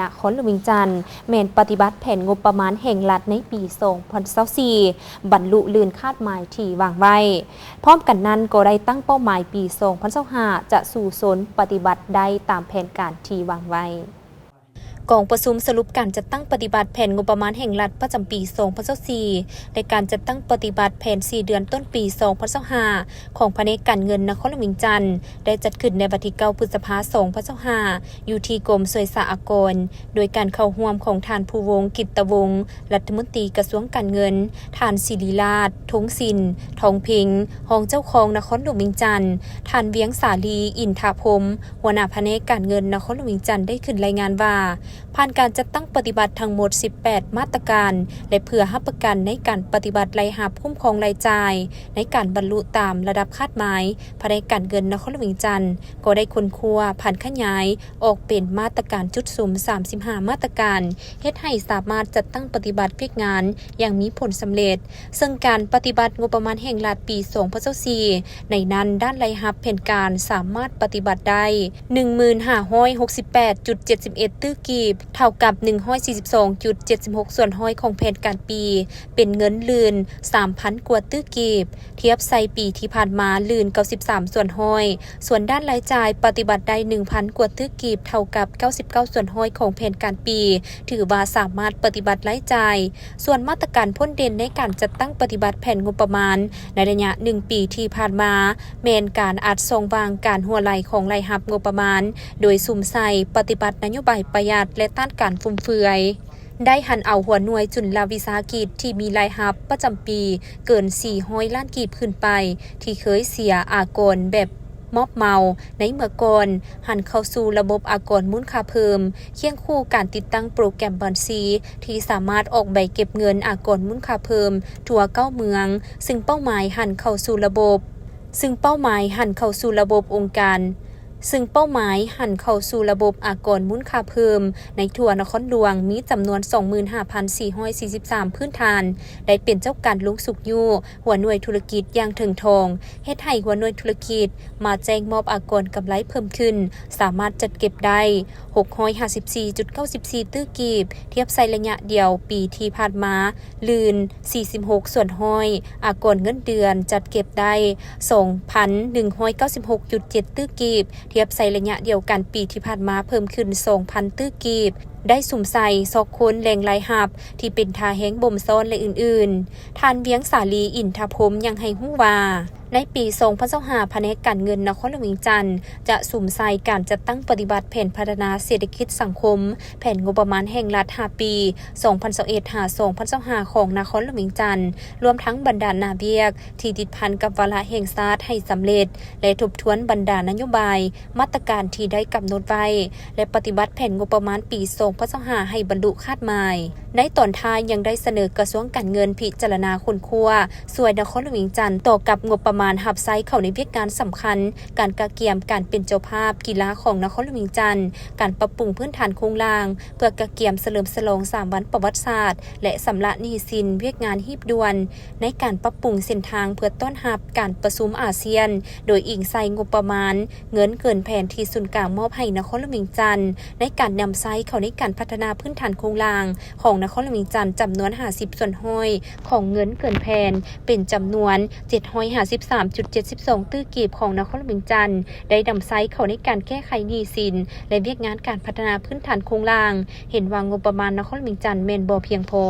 นครหลวงเวียงจันทน์แม่นปฏิบัติแผนงบประมาณแห่งรัฐในปี2024บรรลุลื่นคาดหมายที่วางไว้พร้อมกันนั้นก็ได้ตั้งเป้าหมายปี2025จะสู่สนปฏิบัติได้ตามแผนการที่วางไว้กองประชุมสรุปการจัดตั้งปฏิบัติแผนงบประมาณแห่งรัฐประจำปี2024ในการจัดตั้งปฏิบัติแผน4 เดือนต้นปี2025ของแผนกการเงินนครหลวงเวียงจันทน์ได้จัดขึ้นในวันที่9 พฤษภาคม2025อยู่ที่กรมสวยสหกรณ์โดยการเข้าร่วมของท่านภูวงศ์กิตตวงศ์รัฐมนตรีกระทรวงการเงินท่านศิริราชทงศิลป์ทองเพ็งรองเจ้าของนครหลวงเวียงจันทน์ท่านเวียงสาลีอินทาพรหมหัวหน้าแผนกการเงินนครหลวงเวียงจันทน์ได้ขึ้นรายงานว่าผ่านการจัดตั้งปฏิบัติทั้งหมด18มาตรการและเพื่อรับประกันในการปฏิบัติรายรับคุ้มครองรายจ่ายในการบรรลุตามระดับคาดหมายภายในการเงินนครหลวงเวียงจันทน์ก็ได้ค้นคว้าผ่านขยายออกเป็นมาตรการจุดสุ่ม35มาตรการเฮ็ดให้สามารถจัดตั้งปฏิบัติเพียกงานอย่างมีผลสำเร็จซึ่งการปฏิบัติงบประมาณแห่งรัฐปี2024ในนั้นด้านรายรับแผนการสามารถปฏิบัติได้ 1568.71 ตื้อกีบเท่ากับ 142.76 ส่วนห้อยของแผนการปีเป็นเงินลื่น 3,000 กว่าตื้อกีบเทียบใส่ปีที่ผ่านมาลื่น93ส่วนห้อยส่วนด้านรายจ่ายปฏิบัติได้ 1,000 กว่าตื้อกีบเท่ากับ99ส่วนห้อยของแผนการปีถือว่าสามารถปฏิบัติรายจ่ายส่วนมาตรการพ้นเด่นในการจัดตั้งปฏิบัติแผนงบประมาณในระยะ1 ปีที่ผ่านมาแม่นการอัดทรงวางการหัวไหลของรายรับงบประมาณโดยสุ่มใส่ปฏิบัตินโยบายประหยัดและต้านการฟุ่มเฟือยได้หันเอาหัวหน่วยจุลวิสาหกิจที่มีรายรับประจำปีเกิน400 ล้านกีบขึ้นไปที่เคยเสียอากรแบบมอบเมาในเมื่อก่อนหันเข้าสู่ระบบอากรมูลค่าเพิ่มเคียงคู่การติดตั้งโปรแกรมบัญชีที่สามารถออกใบเก็บเงินอากรมูลค่าเพิ่มทั่ว9เมืองซึ่งเป้าหมายหันเข้าสู่ระบบองค์การอากรมูลค่าเพิ่มในทั่วนครหลวงมีจำนวน 25,443 พื้นฐานได้เป็นเจ้าการลุงสุกยู่หัวหน่วยธุรกิจอย่างถึงทองเฮ็ดให้หัวหน่วยธุรกิจมาแจ้งมอบอากรกำไรเพิ่มขึ้นสามารถจัดเก็บได้ 654.94 ตื้อกีบเทียบใส่ระยะเดียวปีที่ผ่านมาลื่น46ส่วนห้อยอากรเงินเดือนจัดเก็บได้ 2,196.7 ตื้อกีบเทียบใส่ระยะเดียวกันปีที่ผ่านมาเพิ่มขึ้น 2,000 ตื้อกีบได้สุ่มใส่ซอกค้นแหล่งรายรับที่เป็นทาแห้งบ่มซ้อนและอื่นๆท่านเวียงสาลีอินทพรหมยังให้ฮู้ว่าในปี2025แผนกการเงินนครหลวงเวียงจันทน์จะสุ่มใส่การจัดตั้งปฏิบัติแผนพัฒนาเศรษฐกิจสังคมแผนงบประมาณแห่งรัฐ5 ปี2021-2025ของนครหลวงเวียงจันทน์รวมทั้งบรรดาหน้าเวียกที่ติดพันกับวาระแห่งชาติให้สำเร็จและทบทวนบรรดานโยบายมาตรการที่ได้กำหนดไว้และปฏิบัติแผนงบประมาณปี2025ให้บรรลุคาดหมายในตอนท้ายยังได้เสนอกระทรวงการเงินพิจารณาค้นคว้าส่วนนครหลวงเวียงจันทน์ต่อกับงบประมาณหับไซเข้าในเวียกงานสำคัญการกะเกียมการเป็นเจ้าภาพกีฬาของนครหลวงเวียงจันทน์การปรับปรุงพื้นฐานโครงสร้างเพื่อกะเกียมเฉลิมฉลอง3 วันประวัติศาสตร์และสำระหนี้สินเวียกงานฮีบด่วนในการปรับปรุงเส้นทางเพื่อต้อนรับการประชุมอาเซียนโดยอิงใส่งบประมาณเงินเกินแผนที่ศูนย์กลางมอบให้นครหลวงเวียงจันทน์ในการนำใช้เข้าในการพัฒนาพื้นฐานโครงสร้างของนครหลวงเวียงจันทน์จำนวน50ส่วนห้อยของเงินเกินแผนเป็นจำนวน753.72 ตื้อกีบของนครหลวงเวียงจันทน์ได้นำใช้เข้าในการแก้ไขหนี้สินและเวียกงานการพัฒนาพื้นฐานโครงสร้างเห็นว่างบประมาณนครหลวงเวียงจันทน์แม่นบ่เพียงพอ